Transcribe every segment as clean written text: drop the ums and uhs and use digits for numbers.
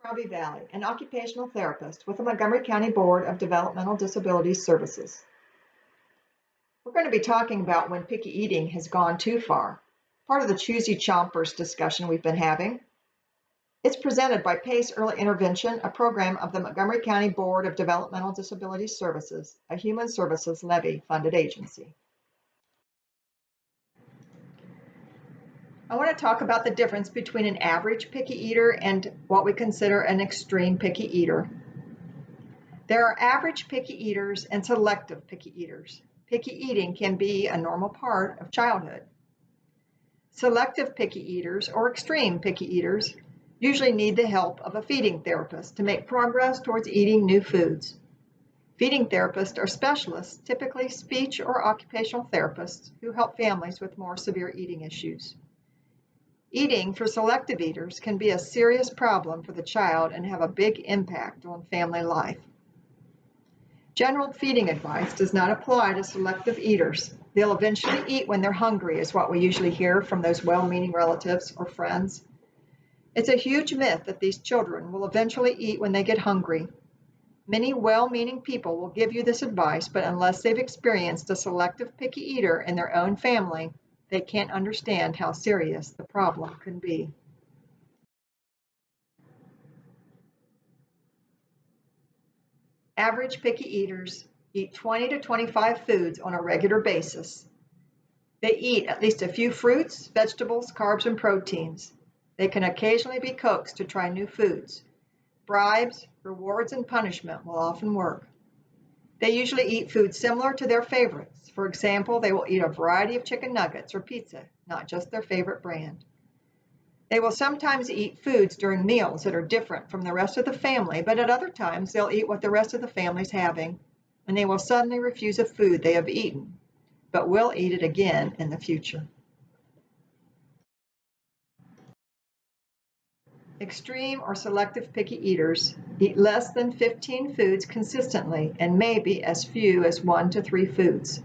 Robbi Valley, an occupational therapist with the Montgomery County Board of Developmental Disabilities Services. We're going to be talking about when picky eating has gone too far, part of the choosy chompers discussion we've been having. It's presented by PACE Early Intervention, a program of the Montgomery County Board of Developmental Disabilities Services, a human services levy-funded agency. I want to talk about the difference between an average picky eater and what we consider an extreme picky eater. There are average picky eaters and selective picky eaters. Picky eating can be a normal part of childhood. Selective picky eaters or extreme picky eaters usually need the help of a feeding therapist to make progress towards eating new foods. Feeding therapists are specialists, typically speech or occupational therapists, who help families with more severe eating issues. Eating for selective eaters can be a serious problem for the child and have a big impact on family life. General feeding advice does not apply to selective eaters. They'll eventually eat when they're hungry, is what we usually hear from those well-meaning relatives or friends. It's a huge myth that these children will eventually eat when they get hungry. Many well-meaning people will give you this advice, but unless they've experienced a selective picky eater in their own family, they can't understand how serious the problem can be. Average picky eaters eat 20 to 25 foods on a regular basis. They eat at least a few fruits, vegetables, carbs, and proteins. They can occasionally be coaxed to try new foods. Bribes, rewards, and punishment will often work. They usually eat food similar to their favorites. For example, they will eat a variety of chicken nuggets or pizza, not just their favorite brand. They will sometimes eat foods during meals that are different from the rest of the family, but at other times they'll eat what the rest of the family's having, and they will suddenly refuse a food they have eaten, but will eat it again in the future. Extreme or selective picky eaters eat less than 15 foods consistently and maybe as few as 1 to 3 foods.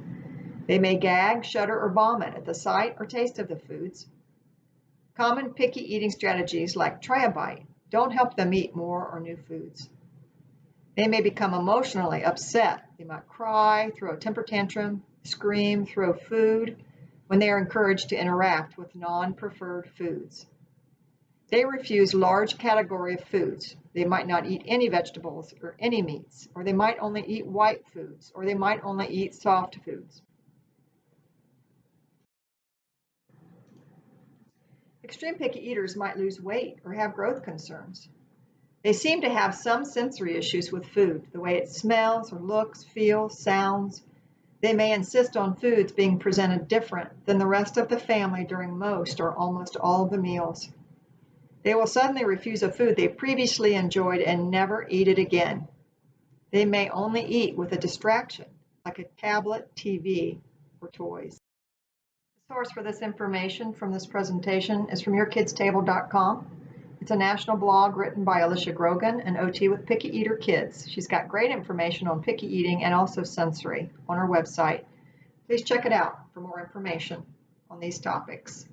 They may gag, shudder, or vomit at the sight or taste of the foods. Common picky eating strategies like try a bite don't help them eat more or new foods. They may become emotionally upset. They might cry, throw a temper tantrum, scream, throw food when they are encouraged to interact with non-preferred foods. They refuse large category of foods. They might not eat any vegetables or any meats, or they might only eat white foods, or they might only eat soft foods. Extreme picky eaters might lose weight or have growth concerns. They seem to have some sensory issues with food, the way it smells or looks, feels, sounds. They may insist on foods being presented different than the rest of the family during most or almost all of the meals. They will suddenly refuse a food they previously enjoyed and never eat it again. They may only eat with a distraction, like a tablet, TV, or toys. The source for this information from this presentation is from yourkidstable.com. It's a national blog written by Alicia Grogan, an OT with Picky Eater Kids. She's got great information on picky eating and also sensory on her website. Please check it out for more information on these topics.